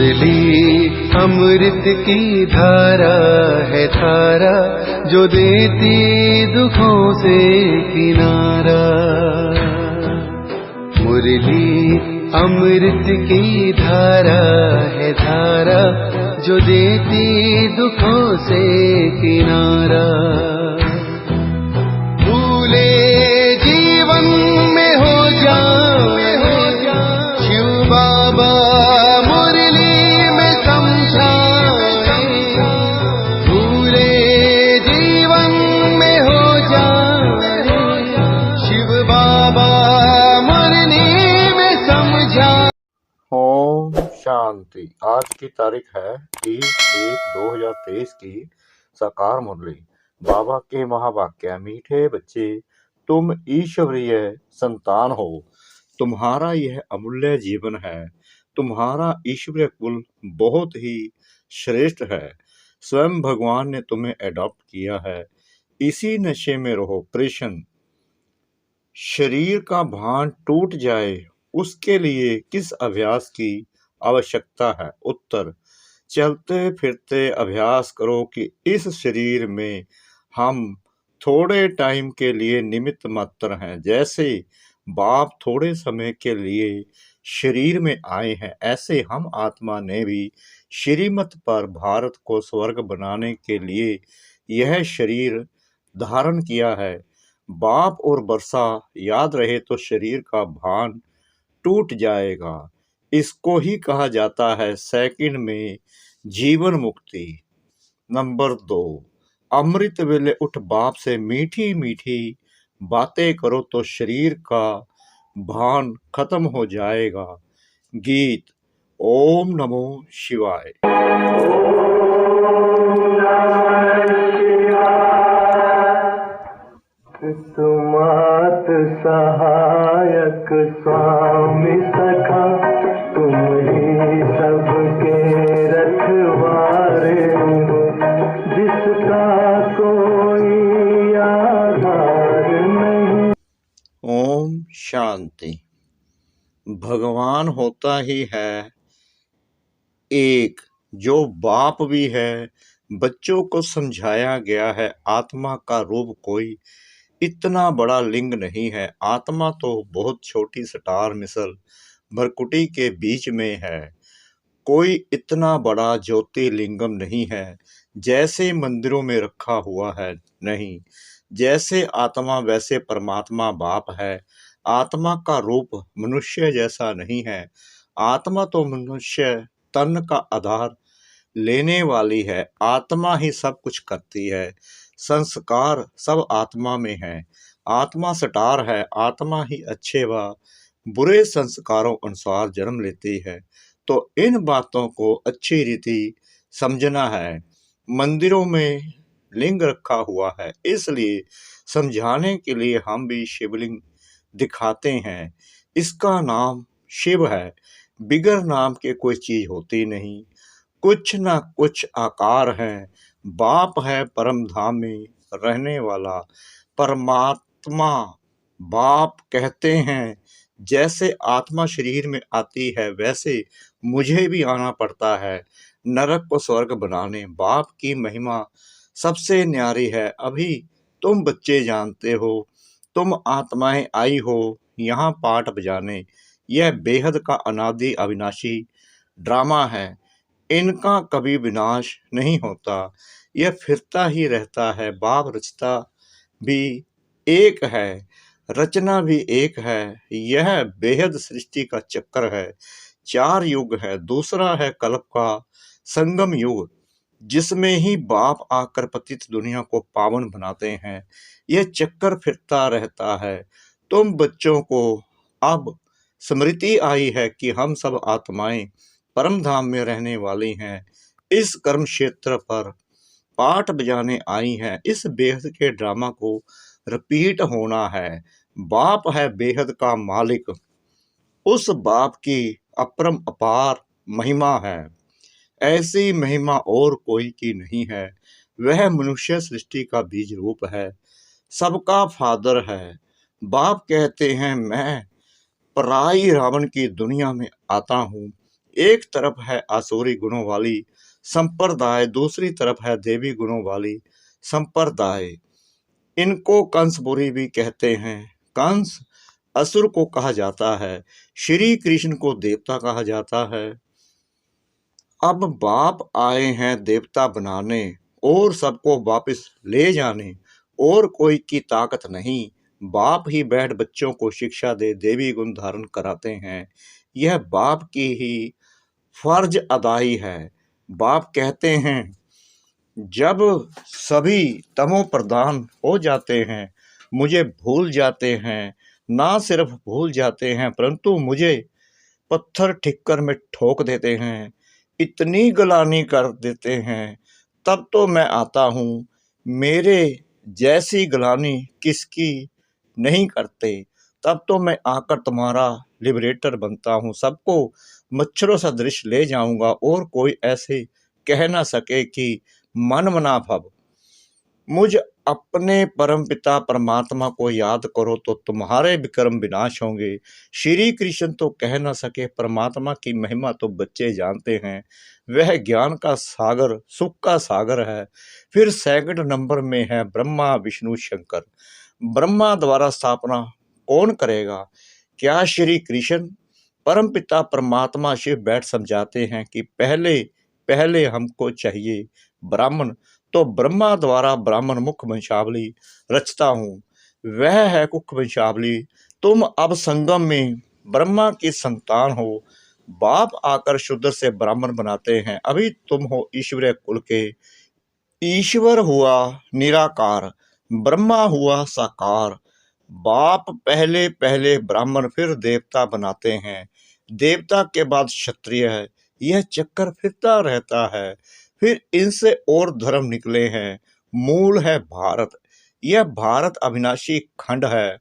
मुरली अमृत की धारा है धारा, जो देती दुखों से किनारा। मुरली अमृत की धारा है धारा, जो देती दुखों से किनारा। भूले जीवन में हो जाए शिव बाबा मुरली में समझाए। भूले जीवन में हो जाए शिव बाबा मुरली में समझाए। ओम शांति। आज की तारीख है 30/1/2023 की साकार मुरली। बाबा के महावाक्य। मीठे बच्चे, तुम ईश्वरीय संतान हो। तुम्हारा यह अमूल्य जीवन है। तुम्हारा ईश्वरीय कुल बहुत ही श्रेष्ठ है। स्वयं भगवान ने तुम्हें अडॉप्ट किया है। इसी नशे में रहो। प्रश्न, शरीर का भान टूट जाए उसके लिए किस अभ्यास की आवश्यकता है? उत्तर, चलते फिरते अभ्यास करो कि इस शरीर में हम थोड़े टाइम के लिए निमित्त मात्र हैं। जैसे बाप थोड़े समय के लिए शरीर में आए हैं, ऐसे हम आत्मा ने भी श्रीमत पर भारत को स्वर्ग बनाने के लिए यह शरीर धारण किया है। बाप और वर्षा याद रहे तो शरीर का भान टूट जाएगा। इसको ही कहा जाता है सेकंड में जीवन मुक्ति। नंबर 2, अमृत वेले उठ बाप से मीठी मीठी बातें करो तो शरीर का भान खत्म हो जाएगा। गीत। ओम नमो शिवाय। तुमात सहायक स्वामी सखा, तुम ही सबके रखवारे हो, जिसका कोई आधार नहीं। ओम शांति। भगवान होता ही है एक, जो बाप भी है। बच्चों को समझाया गया है आत्मा का रूप कोई इतना बड़ा लिंग नहीं है। आत्मा तो बहुत छोटी स्टार मिसल भरकुटी के बीच में है। कोई इतना बड़ा ज्योतिर्लिंगम नहीं है जैसे मंदिरों में रखा हुआ है। नहीं, जैसे आत्मा वैसे परमात्मा बाप है। आत्मा का रूप मनुष्य जैसा नहीं है। आत्मा तो मनुष्य तन का आधार लेने वाली है। आत्मा ही सब कुछ करती है। संस्कार सब आत्मा में है। आत्मा स्टार है। आत्मा ही अच्छे व बुरे संस्कारों अनुसार जन्म लेती है। तो इन बातों को अच्छी रीति समझना है। मंदिरों में लिंग रखा हुआ है, इसलिए समझाने के लिए हम भी शिवलिंग दिखाते हैं। इसका नाम शिव है। बिगर नाम के कोई चीज होती नहीं। कुछ ना कुछ आकार है। बाप है परम धाम में रहने वाला परमात्मा। बाप कहते हैं जैसे आत्मा शरीर में आती है वैसे मुझे भी आना पड़ता है नरक को स्वर्ग बनाने। बाप की महिमा सबसे न्यारी है। अभी तुम बच्चे जानते हो, तुम आत्माएं आई हो यहाँ पाठ बजाने। यह बेहद का अनादि अविनाशी ड्रामा है। इनका कभी विनाश नहीं होता। यह फिरता ही रहता है। बाप रचता भी एक है, रचना भी एक है। यह बेहद सृष्टि का चक्कर है। 4 युग है। दूसरा है कल्प का संगम युग, जिसमें ही बाप आकर पतित दुनिया को पावन बनाते हैं। यह चक्कर फिरता रहता है। तुम बच्चों को अब स्मृति आई है कि हम सब आत्माएं परम धाम में रहने वाली हैं। इस कर्म क्षेत्र पर पाठ बजाने आई हैं। इस बेहद के ड्रामा को रिपीट होना है। बाप है बेहद का मालिक। उस बाप की अपरम अपार महिमा है। ऐसी महिमा और कोई की नहीं है। वह मनुष्य सृष्टि का बीज रूप है, सबका फादर है। बाप कहते हैं मैं पराई रावण की दुनिया में आता हूँ। एक तरफ है आसुरी गुणों वाली संप्रदाय, दूसरी तरफ है देवी गुणों वाली संप्रदाय। इनको कंसपुरी भी कहते हैं। कंस असुर को कहा जाता है, श्री कृष्ण को देवता कहा जाता है। अब बाप आए हैं देवता बनाने और सबको वापस ले जाने, और कोई की ताकत नहीं। बाप ही बैठ बच्चों को शिक्षा दे देवी गुण धारण कराते हैं। यह बाप की ही फर्ज अदाई है। बाप कहते हैं, जब सभी तमो प्रधान हो जाते हैं, मुझे भूल जाते हैं, ना सिर्फ भूल जाते हैं परंतु मुझे पत्थर ठिक्कर में ठोक देते हैं, इतनी गलानी कर देते हैं, तब तो मैं आता हूँ। मेरे जैसी गलानी किसकी नहीं करते, तब तो मैं आकर तुम्हारा लिबरेटर बनता हूँ। सबको मच्छरों सदृश ले जाऊंगा और कोई ऐसे कह ना सके कि मन मना भव। मुझ अपने परमपिता परमात्मा को याद करो तो तुम्हारे विक्रम विनाश होंगे। श्री कृष्ण तो कह न सके, परमात्मा की महिमा तो बच्चे जानते हैं। वह ज्ञान का सागर, सुख का सागर है। फिर सेकंड नंबर में है ब्रह्मा विष्णु शंकर। ब्रह्मा द्वारा स्थापना कौन करेगा? क्या श्री कृष्ण? परमपिता परमात्मा शिव बैठ समझाते हैं कि पहले पहले हमको चाहिए ब्राह्मण, तो ब्रह्मा द्वारा ब्राह्मण मुख वंशावली रचता हूँ। वह है कुख वंशावली। तुम अब संगम में ब्रह्मा की संतान हो। बाप आकर शूद्र से ब्राह्मण बनाते हैं। अभी तुम हो ईश्वरीय कुल के। ईश्वर हुआ निराकार, ब्रह्मा हुआ साकार। बाप पहले पहले ब्राह्मण फिर देवता बनाते हैं, देवता के बाद क्षत्रिय है। यह चक्कर फिरता रहता है। फिर इनसे और धर्म निकले हैं। मूल है भारत। यह भारत अविनाशी खंड है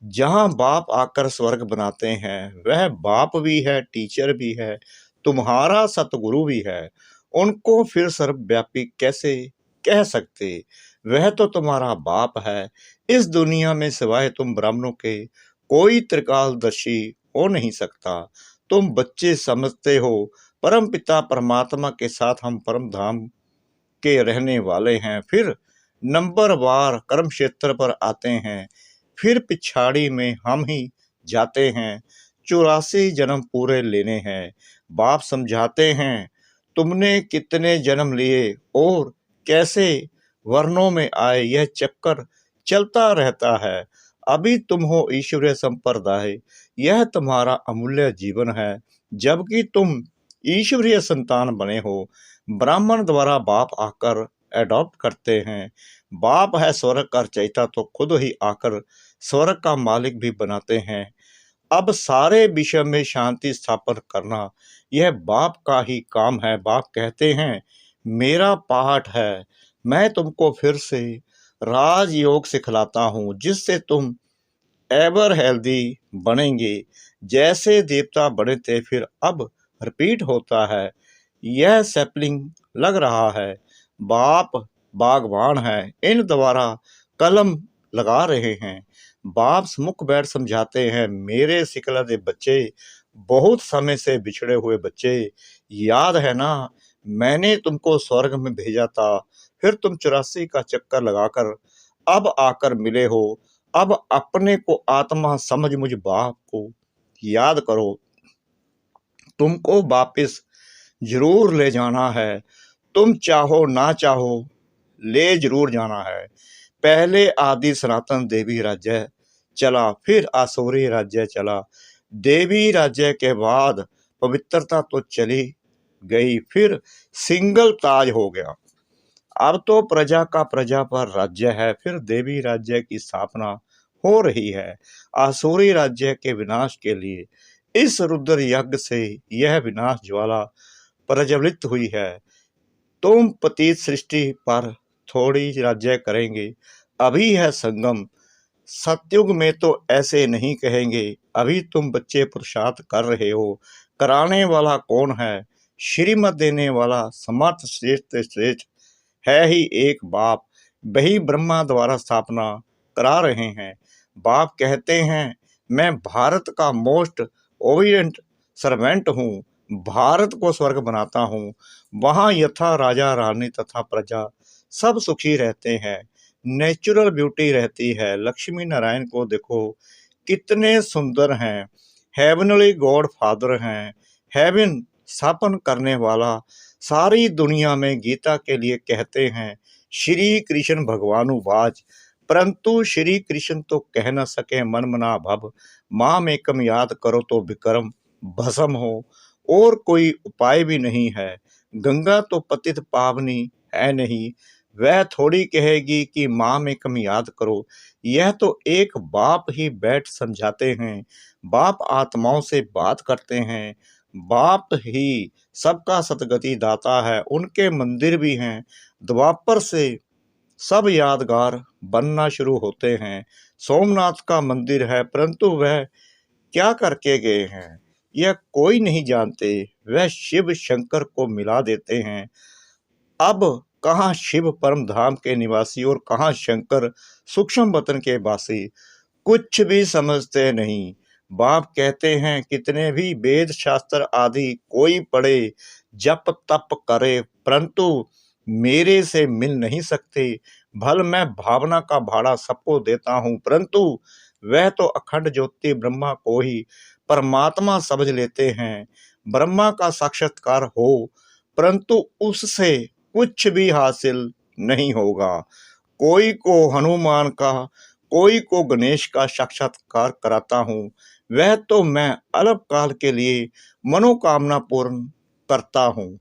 जहां बाप आकर स्वर्ग बनाते हैं। वह बाप भी है, टीचर भी है, तुम्हारा सतगुरु भी है। उनको फिर सर्वव्यापी कैसे कह सकते? वह तो तुम्हारा बाप है। इस दुनिया में सिवाय तुम ब्राह्मणों के कोई त्रिकालदर्शी हो नहीं सकता। तुम बच्चे समझते हो परम पिता परमात्मा के साथ हम परम धाम के रहने वाले हैं। फिर नंबरवार कर्म क्षेत्र पर आते हैं। फिर पिछाड़ी में हम ही जाते हैं। 84 जन्म पूरे लेने हैं। बाप समझाते हैं, तुमने कितने जन्म लिए और कैसे वर्णों में आए, यह चक्कर चलता रहता है। अभी तुम हो ईश्वरीय संप्रदाय। यह तुम्हारा अमूल्य जीवन है, जबकि तुम ईश्वरीय संतान बने हो। ब्राह्मण द्वारा बाप आकर एडॉप्ट करते हैं। बाप है स्वर्ग का रचयिता, तो खुद ही आकर स्वर्ग का मालिक भी बनाते हैं। अब सारे विश्व में शांति स्थापन करना यह बाप का ही काम है। बाप कहते हैं, मेरा पाठ है, मैं तुमको फिर से राजयोग सिखलाता हूँ, जिससे तुम एवर हेल्दी बनेंगे। जैसे देवता बने थे, फिर अब रिपीट होता है। यह सैपलिंग लग रहा है। बाप बागवान है, इन द्वारा कलम लगा रहे हैं। बाप मुख बैठ समझाते हैं, मेरे सिकलदे बच्चे, बहुत समय से बिछड़े हुए बच्चे, याद है ना, मैंने तुमको स्वर्ग में भेजा था। फिर तुम 84 का चक्कर लगाकर अब आकर मिले हो। अब अपने को आत्मा समझ मुझ बाप को याद करो। तुमको वापिस जरूर ले जाना है। तुम चाहो ना चाहो, ले जरूर जाना है। पहले आदि सनातन देवी राज्य चला, फिर आसुरी राज्य चला। देवी राज्य के बाद पवित्रता तो चली गई, फिर सिंगल ताज हो गया। अब तो प्रजा का प्रजा पर राज्य है। फिर देवी राज्य की स्थापना हो रही है। आसुरी राज्य के विनाश के लिए इस रुद्र यज्ञ से यह विनाश ज्वाला प्रज्वलित हुई है। तुम पतित सृष्टि पर थोड़ी राज्य करेंगे। अभी है संगम। सतयुग में तो ऐसे नहीं कहेंगे। अभी तुम बच्चे पुरुषार्थ कर रहे हो। कराने वाला कौन है? श्रीमत देने वाला समर्थ श्रेष्ठ श्रेष्ठ है ही एक बाप। वही ब्रह्मा द्वारा स्थापना करा रहे हैं। बाप कहते हैं, मैं भारत का मोस्ट ओबिडिएंट सर्वेंट हूँ। भारत को स्वर्ग बनाता हूँ, वहाँ यथा राजा रानी तथा प्रजा सब सुखी रहते हैं, नेचुरल ब्यूटी रहती है। लक्ष्मी नारायण को देखो कितने सुंदर हैं, हेवनली गॉड फादर हैं, हेवन स्थापन करने वाला सारी दुनिया में गीता के लिए कहते हैं श्री कृष्ण भगवानुवाच, परंतु श्री कृष्ण तो कह न सके मन मना भव, माम एकम याद करो तो विक्रम भस्म हो। और कोई उपाय भी नहीं है, गंगा तो पतित पावनी है नहीं, वह थोड़ी कहेगी कि माम एकम याद करो। यह तो एक बाप ही बैठ समझाते हैं, बाप आत्माओं से बात करते हैं, बाप ही सबका सतगति दाता है। उनके मंदिर भी हैं, द्वापर से सब यादगार बनना शुरू होते हैं। सोमनाथ का मंदिर है, परंतु वह क्या करके गए हैं यह कोई नहीं जानते। वह शिव शंकर को मिला देते हैं। अब कहाँ शिव परम धाम के निवासी और कहाँ शंकर सूक्ष्म वतन के वासी, कुछ भी समझते नहीं। बाप कहते हैं कितने भी वेद शास्त्र आदि कोई पढ़े, जप तप करे, परंतु मेरे से मिल नहीं सकते। भल मैं भावना का भाड़ा सबको देता हूँ, परंतु वह तो अखंड ज्योति ब्रह्मा को ही परमात्मा समझ लेते हैं। ब्रह्मा का साक्षात्कार हो, परंतु उससे कुछ भी हासिल नहीं होगा। कोई को हनुमान का, कोई को गणेश का साक्षात्कार कराता हूँ, वह तो मैं अल्प काल के लिए मनोकामना पूर्ण करता हूँ।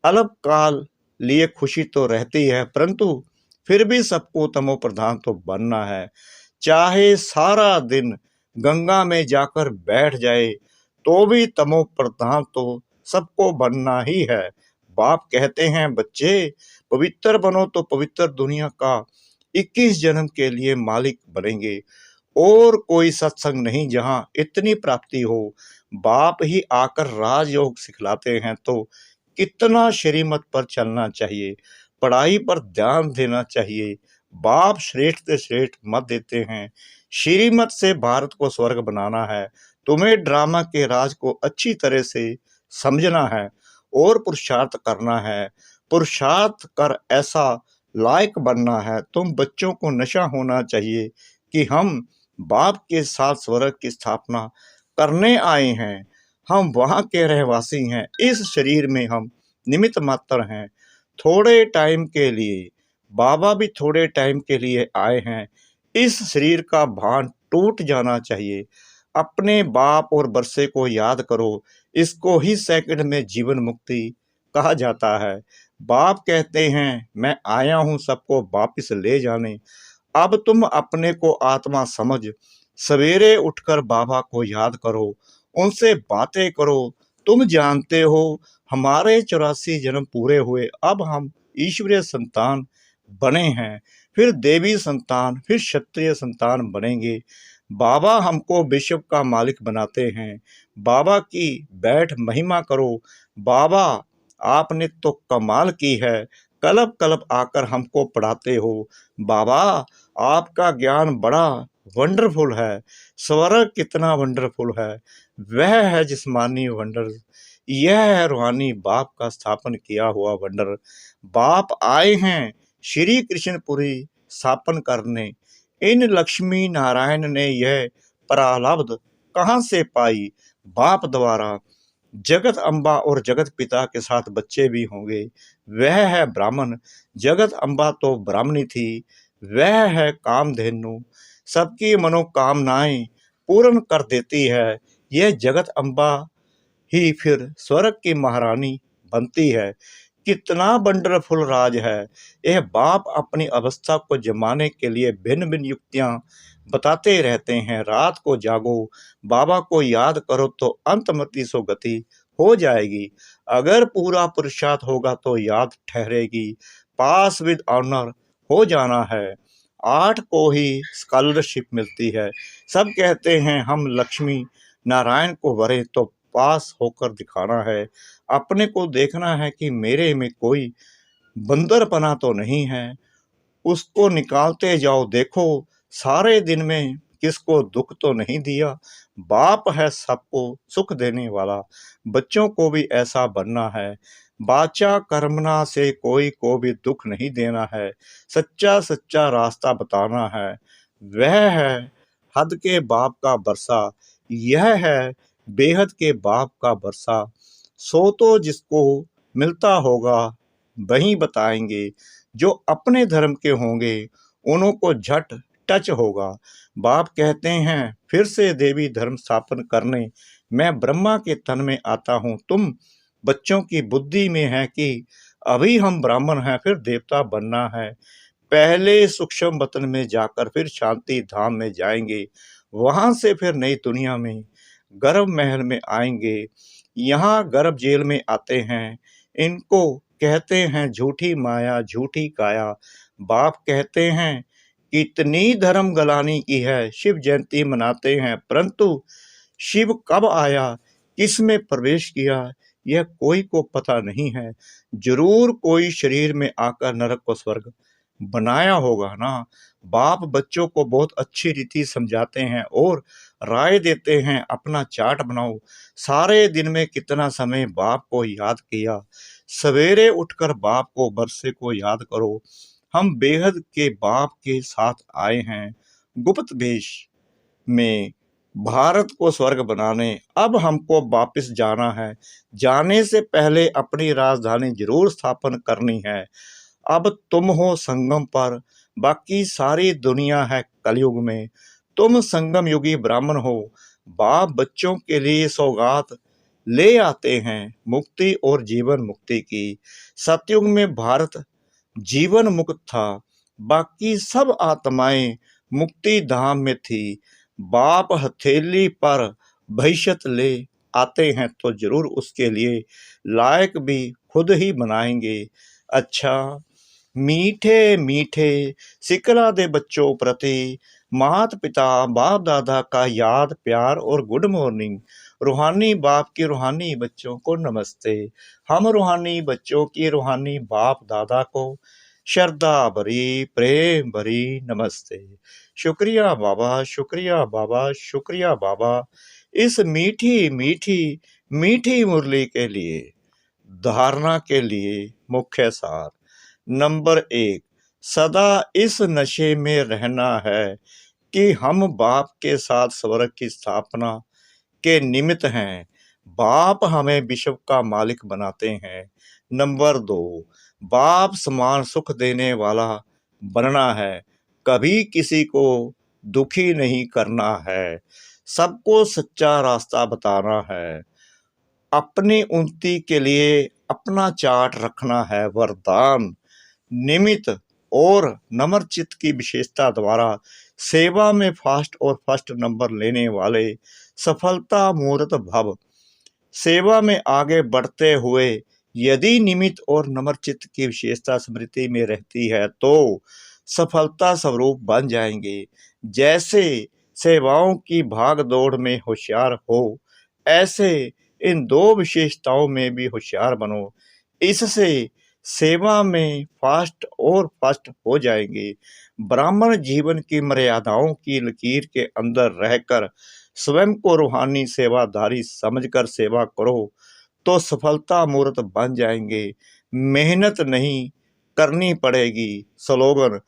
अल्प काल लिए खुशी तो रहती है, परंतु फिर भी सबको तमो प्रधान तो बनना है। चाहे सारा दिन गंगा में जाकर बैठ जाए तो भी तमो प्रधान तो सबको बनना ही है। बाप कहते हैं बच्चे पवित्र बनो तो पवित्र दुनिया का 21 जन्म के लिए मालिक बनेंगे। और कोई सत्संग नहीं जहाँ इतनी प्राप्ति हो। बाप ही आकर राजयोग सिखलाते हैं, तो कितना श्रीमत पर चलना चाहिए, पढ़ाई पर ध्यान देना चाहिए। बाप श्रेष्ठ से श्रेष्ठ मत देते हैं। श्रीमत से भारत को स्वर्ग बनाना है। तुम्हें ड्रामा के राज को अच्छी तरह से समझना है और पुरुषार्थ करना है। पुरुषार्थ कर ऐसा लायक बनना है। तुम बच्चों को नशा होना चाहिए कि हम बाप के साथ स्वर्ग की स्थापना करने आए हैं। हम वहाँ के रहवासी हैं, इस शरीर में हम निमित्त मात्र हैं, थोड़े टाइम के लिए। बाबा भी थोड़े टाइम के लिए आए हैं। इस शरीर का भान टूट जाना चाहिए। अपने बाप और बरसे को याद करो, इसको ही सेकंड में जीवन मुक्ति कहा जाता है। बाप कहते हैं मैं आया हूँ सबको वापिस ले जाने। अब तुम अपने को आत्मा समझ सवेरे उठकर बाबा को याद करो, उनसे बातें करो। तुम जानते हो हमारे 84 जन्म पूरे हुए, अब हम ईश्वरीय संतान बने हैं, फिर देवी संतान, फिर क्षत्रिय संतान बनेंगे। बाबा हमको विश्व का मालिक बनाते हैं। बाबा की बैठ महिमा करो। बाबा आपने तो कमाल की है, कलब कलब आकर हमको पढ़ाते हो। बाबा आपका ज्ञान बड़ा वंडरफुल है। स्वर्ग कितना वंडरफुल है, वह है जिस्मानी वंडर, यह है रूहानी बाप का स्थापन किया हुआ वंडर। बाप आए हैं श्री कृष्णपुरी स्थापन करने। इन लक्ष्मी नारायण ने यह प्रारब्ध कहाँ से पाई? बाप द्वारा। जगत अम्बा और जगत पिता के साथ बच्चे भी होंगे। वह है ब्राह्मण। जगत अम्बा तो ब्राह्मणी थी। वह है कामधेनु, सबकी मनोकामनाएं पूर्ण कर देती है। यह जगत अम्बा ही फिर स्वर्ग की महारानी बनती है। कितना वंडरफुल राज है। यह बाप अपनी अवस्था को जमाने के लिए भिन्न भिन्न युक्तियां बताते रहते हैं। रात को जागो, बाबा को याद करो तो अंतमति सो गति हो जाएगी। अगर पूरा पुरुषार्थ होगा तो याद ठहरेगी। पास विद ऑनर हो जाना है। 8 को ही स्कॉलरशिप मिलती है। सब कहते हैं हम लक्ष्मी नारायण को वरे, तो पास होकर दिखाना है। अपने को देखना है कि मेरे में कोई बंदरपना तो नहीं है। उसको निकालते जाओ। देखो सारे दिन में किसको दुख तो नहीं दिया। बाप है सबको सुख देने वाला, बच्चों को भी ऐसा बनना है। वाचा कर्मणा से कोई को भी दुख नहीं देना है, सच्चा सच्चा रास्ता बताना है। वह है हद के बाप का बरसा, यह है बेहद के बाप का बरसा। सो तो जिसको मिलता होगा वही बताएंगे, जो अपने धर्म के होंगे उन्हों को झट टच होगा। बाप कहते हैं फिर से देवी धर्म स्थापन करने मैं ब्रह्मा के तन में आता हूँ। तुम बच्चों की बुद्धि में है कि अभी हम ब्राह्मण हैं फिर देवता बनना है। पहले सूक्ष्म वतन में जाकर फिर शांति धाम में जाएंगे, वहां से फिर नई दुनिया में गर्भ महल में आएंगे। यहाँ गर्भ जेल में आते हैं, इनको कहते हैं झूठी माया झूठी काया। बाप कहते हैं कितनी धर्म गलानी की है, शिव जयंती मनाते हैं परंतु शिव कब आया किस में प्रवेश किया यह कोई को पता नहीं है। जरूर कोई शरीर में आकर नरक को स्वर्ग बनाया होगा ना। बाप बच्चों को बहुत अच्छी रीति समझाते हैं और राय देते हैं अपना चार्ट बनाओ, सारे दिन में कितना समय बाप को याद किया। सवेरे उठकर बाप को बरसे को याद करो। हम बेहद के बाप के साथ आए हैं गुप्त वेश में भारत को स्वर्ग बनाने। अब हमको वापस जाना है, जाने से पहले अपनी राजधानी जरूर स्थापन करनी है। अब तुम हो संगम पर, बाकी सारी दुनिया है कलयुग में। तुम संगम युगी ब्राह्मण हो। बाप बच्चों के लिए सौगात ले आते हैं मुक्ति और जीवन मुक्ति की। सतयुग में भारत जीवन मुक्त था, बाकी सब आत्माएं मुक्ति धाम में थी। बाप हथेली पर भविष्यत ले आते हैं तो जरूर उसके लिए लायक भी खुद ही बनाएंगे। अच्छा मीठे मीठे सिकला दे बच्चों प्रति माता पिता बाप दादा का याद प्यार और गुड मॉर्निंग। रूहानी बाप की रूहानी बच्चों को नमस्ते। हम रूहानी बच्चों की रूहानी बाप दादा को श्रद्धा भरी प्रेम भरी नमस्ते। शुक्रिया बाबा शुक्रिया बाबा शुक्रिया बाबा इस मीठी मीठी मीठी मुरली के लिए। धारणा के लिए मुख्य सार नंबर 1, सदा इस नशे में रहना है कि हम बाप के साथ स्वर्ग की स्थापना के निमित्त हैं। बाप हमें विश्व का मालिक बनाते हैं। नंबर 2, बाप समान सुख देने वाला बनना है, कभी किसी को दुखी नहीं करना है, सबको सच्चा रास्ता बताना है, अपनी उन्नति के लिए अपना चार्ट रखना है। वरदान निमित्त और नम्र चित्त की विशेषता द्वारा सेवा में फास्ट और फर्स्ट नंबर लेने वाले सफलता मूर्त भव। सेवा में आगे बढ़ते हुए यदि निमित्त और नम्र चित्त की विशेषता स्मृति में रहती है तो सफलता स्वरूप बन जाएंगे। जैसे सेवाओं की भाग दौड़ में होशियार हो, ऐसे इन 2 विशेषताओं में भी होशियार बनो। इससे सेवा में फास्ट और फर्स्ट हो जाएंगे। ब्राह्मण जीवन की मर्यादाओं की लकीर के अंदर रहकर स्वयं को रूहानी सेवाधारी समझकर सेवा करो तो सफलता मूर्त बन जाएंगे। मेहनत नहीं करनी पड़ेगी। स्लोगन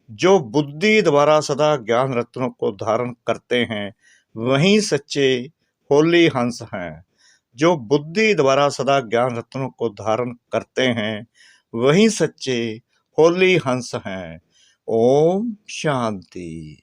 जो बुद्धि द्वारा सदा ज्ञान रत्नों को धारण करते हैं वही सच्चे होली हंस हैं। जो बुद्धि द्वारा सदा ज्ञान रत्नों को धारण करते हैं वही सच्चे होली हंस हैं। ओम शांति।